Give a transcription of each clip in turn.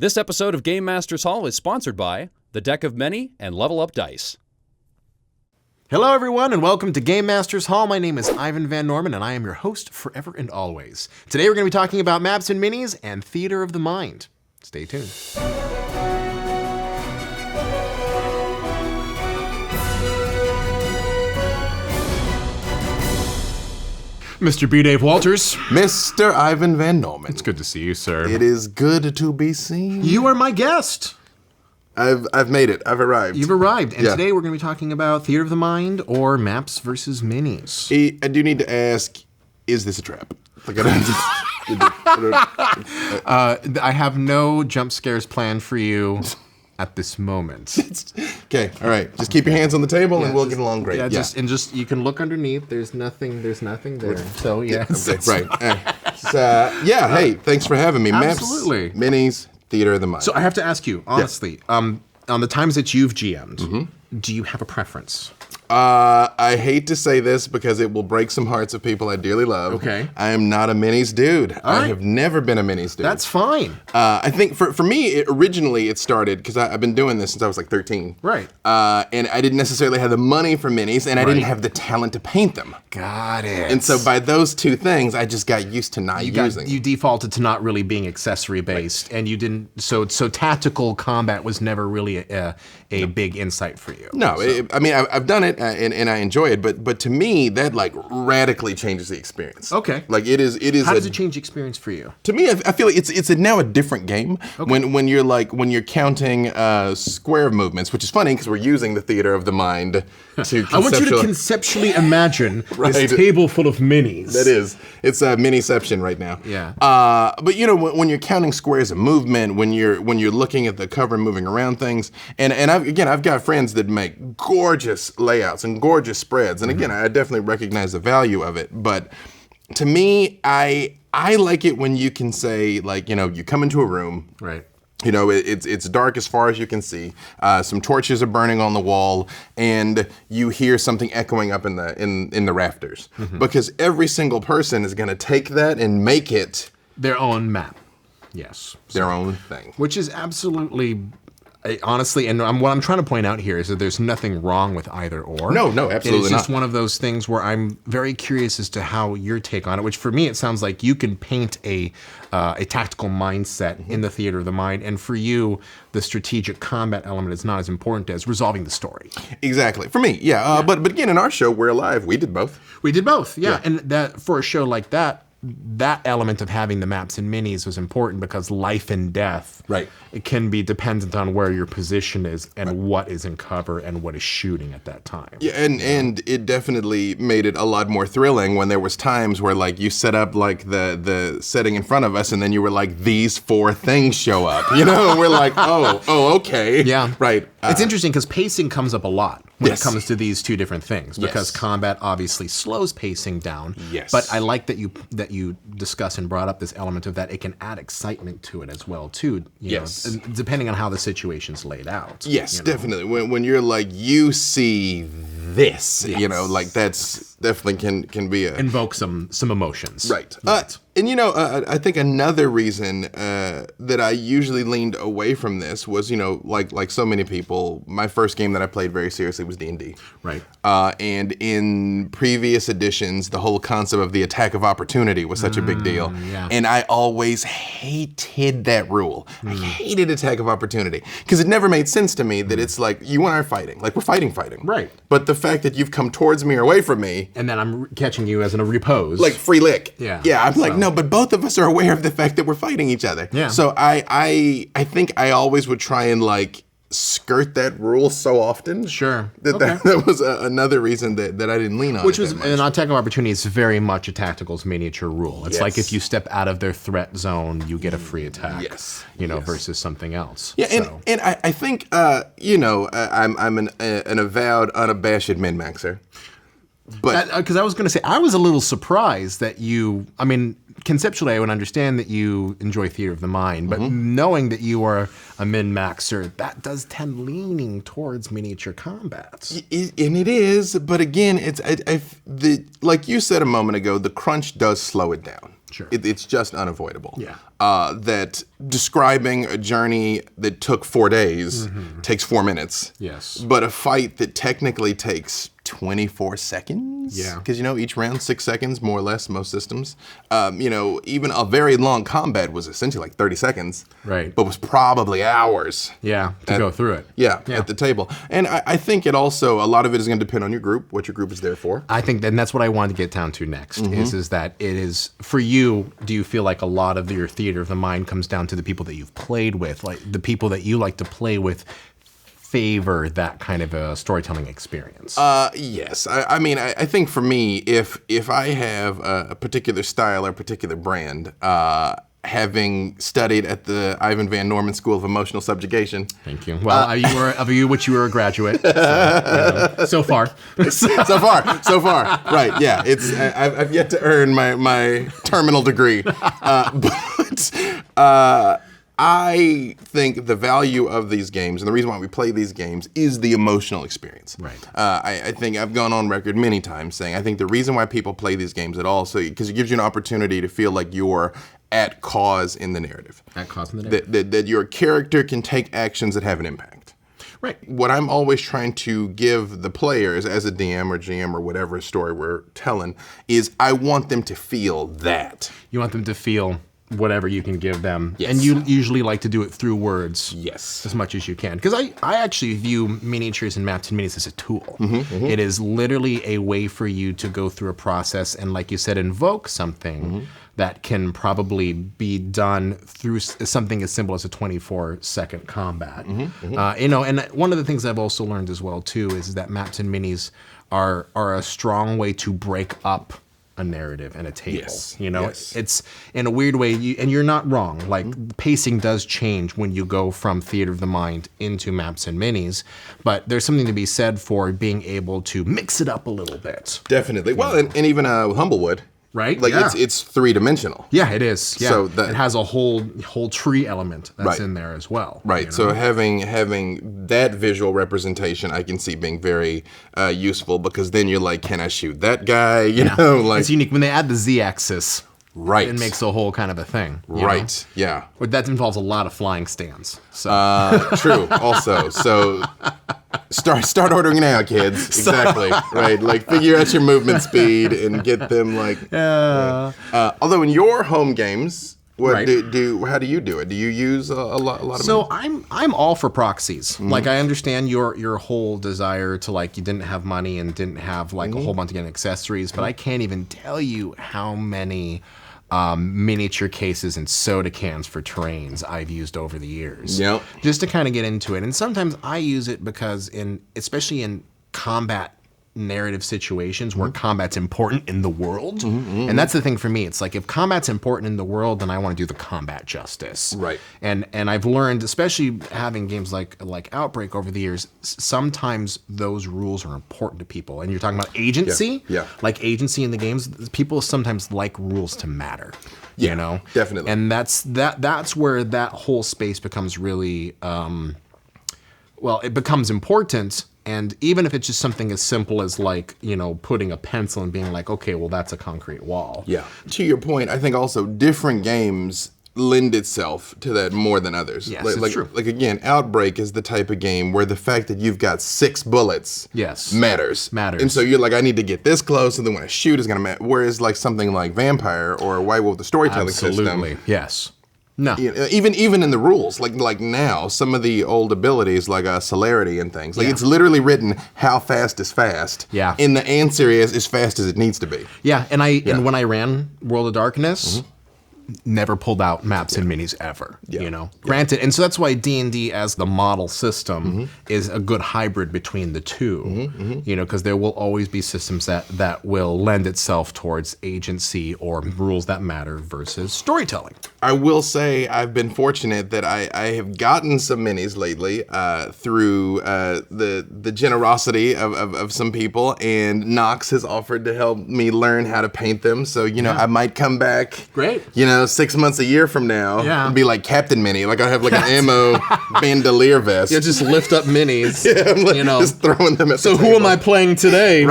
This episode of Game Masters Hall is sponsored by The Deck of Many and Level Up Dice. Hello everyone and welcome to Game Masters Hall. My name is Ivan Van Norman and I am your host forever and always. Today we're going to be talking about maps and minis and theater of the mind. Stay tuned. Mr. B. Dave Walters. Mr. Ivan Van Norman. It's good to see you, sir. It is good to be seen. You are my guest. I've made it. I've arrived. You've arrived. And today we're going to be talking about theater of the mind or maps versus minis. I do need to ask, is this a trap? Like, I have no jump scares planned for you at this moment. Okay, all right. Just keep your hands on the table and we'll get along great. Yeah, just you can look underneath. There's nothing there. So yes. Okay, right. Hey, thanks for having me. Absolutely. Maps, minis, theater of the mind. So I have to ask you, honestly, on the times that you've GM'd, do you have a preference? I hate to say this because it will break some hearts of people I dearly love. Okay. I am not a minis dude. All right. I have never been a minis dude. That's fine. I think for me, originally it started because I've been doing this since I was like 13. Right. And I didn't necessarily have the money for minis, and I didn't have the talent to paint them. Got it. And so by those two things, I just got used to not using. You defaulted to not really being accessory based, and you didn't. So tactical combat was never really a big insight for you. No, I've done it and I enjoy it, but to me that like radically changes the experience. Okay. Like it is. How does it change the experience for you? To me, I feel like it's now a different game when you're counting square movements, which is funny because we're using the theater of the mind to. I want you to conceptually imagine this table full of minis. That is, it's a miniception right now. Yeah. But you know when you're counting squares of movement, when you're looking at the cover and moving around things, and I've got friends that make gorgeous layouts and gorgeous spreads, and again I definitely recognize the value of it, but to me I like it when you can say, like, you know, you come into a room, right, you know, it's dark as far as you can see, some torches are burning on the wall, and you hear something echoing up in the rafters, because every single person is going to take that and make it their own map. Yes. Their own thing, which is absolutely. Honestly, and what I'm trying to point out here is that there's nothing wrong with either or. No, absolutely It's just not. one of those things where I'm very curious as to how your take on it, which for me, it sounds like you can paint a tactical mindset in the theater of the mind, and for you, the strategic combat element is not as important as resolving the story. Exactly. For me, yeah. But again, in our show, We're Alive, we did both. We did both, yeah. And that for a show like that element of having the maps and minis was important because life and death it can be dependent on where your position is and what is in cover and what is shooting at that time. Yeah, and it definitely made it a lot more thrilling when there was times where like you set up like the setting in front of us and then you were like, these four things show up, you know, and we're like, oh, okay. Yeah. Right. It's interesting because pacing comes up a lot when it comes to these two different things, because combat obviously slows pacing down. Yes. But I like that you discussed and brought up this element of that it can add excitement to it as well too. You know, depending on how the situation's laid out. Yes, definitely. When you're like, you see this, you know, like that's definitely can be invoke some emotions. Right. And you know, I think another reason that I usually leaned away from this was, you know, like so many people, my first game that I played very seriously was D&D. Right. And in previous editions, the whole concept of the attack of opportunity was such a big deal. Yeah. And I always hated that rule. I hated attack of opportunity because it never made sense to me that it's like you and I are fighting. Like we're fighting. Right. But the fact that you've come towards me or away from me. And then I'm catching you as in a repose. Like free lick. Yeah. Yeah, I'm like, no, but both of us are aware of the fact that we're fighting each other. Yeah. So I think I always would try and like skirt that rule so often. Sure. That was another reason that I didn't lean on Which it was an attack of opportunity is very much a tactical's miniature rule. It's like if you step out of their threat zone, you get a free attack. Yes. You know, versus something else. Yeah, and I think you know, I'm an avowed, unabashed min-maxer. But because I was going to say, I was a little surprised that you, I mean, conceptually I would understand that you enjoy theater of the mind, but knowing that you are a min-maxer, that does tend leaning towards miniature combats. And it is, but again, like you said a moment ago, the crunch does slow it down. Sure. It's just unavoidable. Yeah. That describing a journey that took 4 days takes 4 minutes. Yes. But a fight that technically takes 24 seconds. Yeah. Because, each round 6 seconds, more or less, most systems. Even a very long combat was essentially like 30 seconds. Right. But was probably hours. Yeah, to go through it. Yeah, at the table. And I think it also, a lot of it is going to depend on your group, what your group is there for. I think that's what I wanted to get down to next, is that it is, for you, do you feel like a lot of your theater of the mind comes down to the people that you've played with, like the people that you like to play with favor that kind of a storytelling experience? Yes. I think for me, if I have a particular style or a particular brand, having studied at the Ivan Van Norman School of Emotional Subjugation. Thank you. Well, you were a graduate. So far. so far. Right. Yeah. I've yet to earn my terminal degree. I think the value of these games, and the reason why we play these games, is the emotional experience. Right. I think I've gone on record many times saying I think the reason why people play these games at all, because it gives you an opportunity to feel like you're at cause in the narrative. At cause in the narrative. That your character can take actions that have an impact. Right. What I'm always trying to give the players as a DM or GM or whatever story we're telling is I want them to feel that. You want them to feel whatever you can give them. Yes. And you usually like to do it through words. Yes. As much as you can. Because I actually view miniatures and maps and minis as a tool. It is literally a way for you to go through a process and, like you said, invoke something that can probably be done through something as simple as a 24-second combat. And one of the things I've also learned as well, too, is that maps and minis are a strong way to break up a narrative and a table. Yes. It's in a weird way, and you're not wrong. Like, pacing does change when you go from theater of the mind into maps and minis, but there's something to be said for being able to mix it up a little bit. Definitely. Well, and even Humblewood. Right? Like Yeah. it's 3-dimensional. Yeah, it is. Yeah. So it has a whole tree element that's in there as well. Right. So having that visual representation, I can see being very useful, because then you're like, can I shoot that guy? You know, like it's unique when they add the z-axis. Right. It makes a whole kind of a thing. you right. know? Yeah. But that involves a lot of flying stands. So True. Also, so start ordering now, kids. Exactly. Right. Like, figure out your movement speed and get them like. Although in your home games, what Right. how do you do it? Do you use a lot of? So I'm all for proxies. Like, I understand your whole desire to, like, you didn't have money and didn't have like a whole bunch of accessories, but I can't even tell you how many miniature cases and soda cans for trains I've used over the years. Yep. Just to kind of get into it. And sometimes I use it because especially in combat narrative situations where combat's important in the world. And that's the thing for me. It's like, if combat's important in the world, then I want to do the combat justice. Right. And I've learned, especially having games like Outbreak over the years, sometimes those rules are important to people. And you're talking about agency. Yeah. Like agency in the games, people sometimes like rules to matter. Yeah, you know? definitely. And that's where that whole space becomes really it becomes important. And even if it's just something as simple as, like, putting a pencil and being like, okay, well, that's a concrete wall. Yeah. To your point, I think also different games lend itself to that more than others. Yes, it's true. Like, again, Outbreak is the type of game where the fact that you've got 6 bullets matters. And so you're like, I need to get this close, and then when I shoot, it's going to matter. Whereas, like, something like Vampire or White Wolf, the storytelling Absolutely. system. Yes. No. Even in the rules, like now, some of the old abilities, like celerity and things, like Yeah. it's literally written how fast is fast. Yeah. And the answer is as fast as it needs to be. Yeah, and when I ran World of Darkness, never pulled out maps and minis ever. Granted, and so that's why D&D as the model system is a good hybrid between the two. Because there will always be systems that will lend itself towards agency or rules that matter versus storytelling. I will say I've been fortunate that I have gotten some minis lately through the generosity of some people, and Knox has offered to help me learn how to paint them. So I might come back. Great. 6 months, a year from now, Yeah. be like Captain Mini. Like I have like an ammo bandolier vest. Yeah, just lift up minis. Yeah, I'm like, you know. just throwing them at So the who table. am I playing today?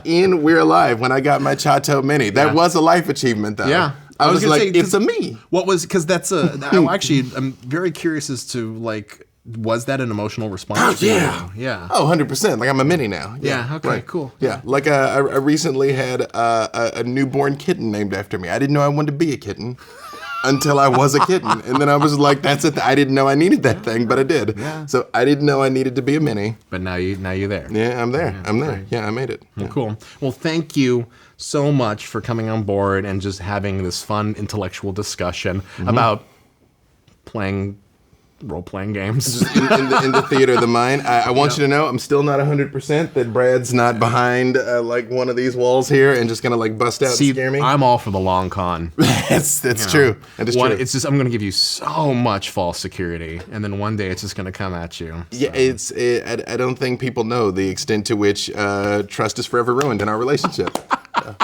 In We're Alive, when I got my Chateau Mini, that was a life achievement, though. Yeah. I was gonna like, say, it's a me. What was, because that's I'm very curious as to, like, was that an emotional response? Oh, yeah. For you? Yeah. Oh, 100%. Like, I'm a Mini now. Yeah, okay, cool. Yeah, like I recently had a newborn kitten named after me. I didn't know I wanted to be a kitten until I was a kitten. And then I was like, that's it. I didn't know I needed that thing, but I did. Yeah. So I didn't know I needed to be a Mini. But now you're there. Yeah, I'm there. I'm there. Yeah, I made it. Well, cool. Well, thank you so much for coming on board and just having this fun intellectual discussion about playing role-playing games. Just in the theater of the mind. I want you to know I'm still not 100% that Brad's not behind like one of these walls here and just gonna like bust out See, and scare me. I'm all for the long con. That's true. That is true. It's just I'm gonna give you so much false security, and then one day it's just gonna come at you. Yeah, I don't think people know the extent to which trust is forever ruined in our relationship. Yeah.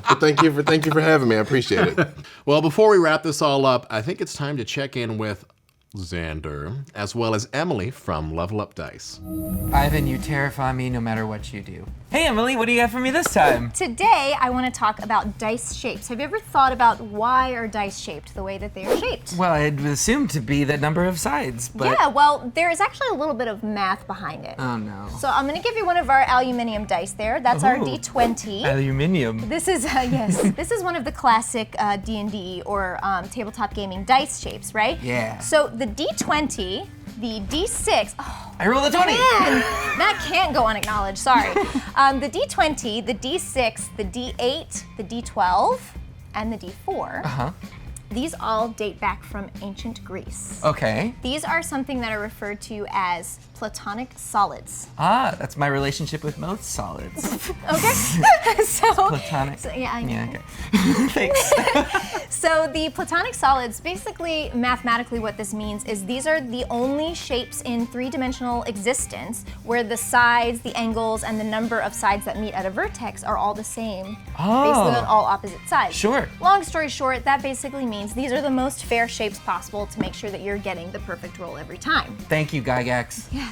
But thank you for having me. I appreciate it. Well, before we wrap this all up, I think it's time to check in with Xander, as well as Emily from Level Up Dice. Ivan, you terrify me no matter what you do. Hey Emily, what do you got for me this time? Today, I want to talk about dice shapes. Have you ever thought about why are dice shaped the way that they are shaped? Well, I'd assumed to be the number of sides, but... Yeah, well, there is actually a little bit of math behind it. Oh no. So I'm going to give you one of our aluminum dice there. That's our Ooh. D20. Aluminium. This is, yes, this is one of the classic D&D or tabletop gaming dice shapes, right? Yeah. So the D20, the D6, oh, I rolled a 20! man, that can't go unacknowledged, sorry. The D20, the D6, the D8, the D12, and the D4. Uh-huh. These all date back from ancient Greece. Okay. These are something that are referred to as Platonic solids. Ah, that's my relationship with most solids. Okay? So, Platonic. yeah, I know. Yeah, okay. Thanks. So the Platonic solids, basically, mathematically what this means is these are the only shapes in three-dimensional existence where the sides, the angles, and the number of sides that meet at a vertex are all the same. Oh. Basically on all opposite sides. Sure. Long story short, that basically means these are the most fair shapes possible to make sure that you're getting the perfect roll every time. Thank you, Gygax. Yes.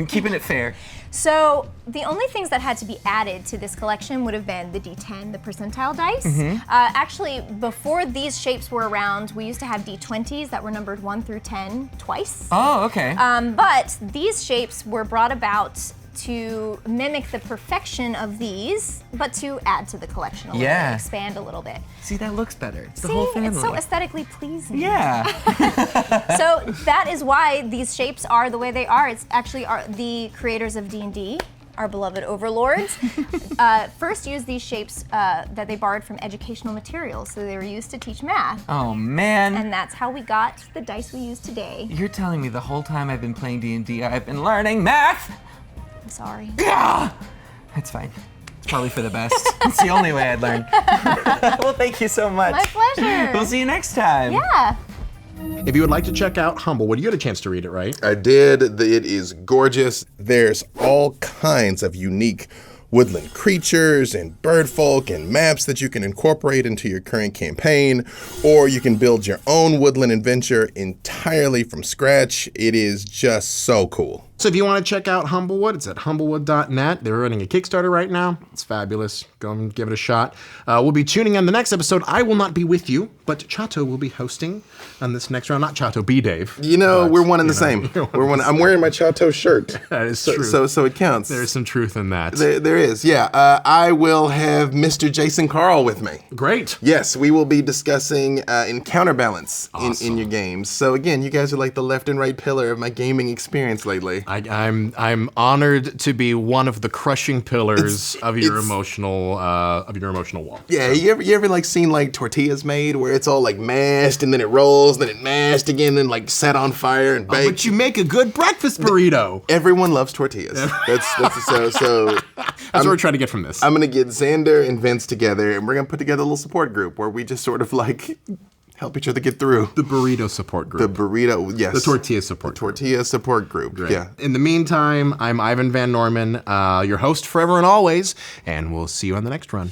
Keeping it fair. So the only things that had to be added to this collection would have been the D10, the percentile dice. Actually, before these shapes were around, we used to have D20s that were numbered 1 through 10 twice. Oh, okay. But these shapes were brought about to mimic the perfection of these, but to add to the collection a little Yeah. bit, expand a little bit. See, that looks better. It's the See, whole family. it's so aesthetically pleasing. Yeah. So that is why these shapes are the way they are. It's actually the creators of D&D, our beloved overlords, first used these shapes that they borrowed from educational materials. So they were used to teach math. Oh, man. And that's how we got the dice we use today. You're telling me the whole time I've been playing D&D, I've been learning math? I'm sorry. It's fine. It's probably for the best. It's the only way I'd learn. Well, thank you so much. My pleasure. We'll see you next time. Yeah. If you would like to check out Humblewood, you had a chance to read it, right? I did. It is gorgeous. There's all kinds of unique woodland creatures and bird folk and maps that you can incorporate into your current campaign, or you can build your own woodland adventure entirely from scratch. It is just so cool. So if you want to check out Humblewood, it's at humblewood.net. They're running a Kickstarter right now. It's fabulous. Go and give it a shot. We'll be tuning in the next episode. I will not be with you, but Chato will be hosting on this next round. Not Chato, B Dave. You know, But, we're one and the you know, same. We're one. I'm wearing my Chateau shirt. That is so, true. So it counts. There is some truth in that. There is, yeah. I will have Mr. Jason Carl with me. Great. Yes, we will be discussing encounter balance Awesome. in your games. So again, you guys are like the left and right pillar of my gaming experience lately. I'm honored to be one of the crushing pillars of your it's- emotional wall. Yeah, you ever like seen like tortillas made where it's all like mashed and then it rolls, then it mashed again, then like set on fire and baked. But you make a good breakfast burrito. Everyone loves tortillas. That's so. That's what we're trying to get from this. I'm gonna get Xander and Vince together, and we're gonna put together a little support group where we just sort of like help each other get through. The burrito support The group. burrito, yes. The tortilla support group. Tortilla support group. Great. Yeah. In the meantime, I'm Ivan Van Norman, your host forever and always, and we'll see you on the next run.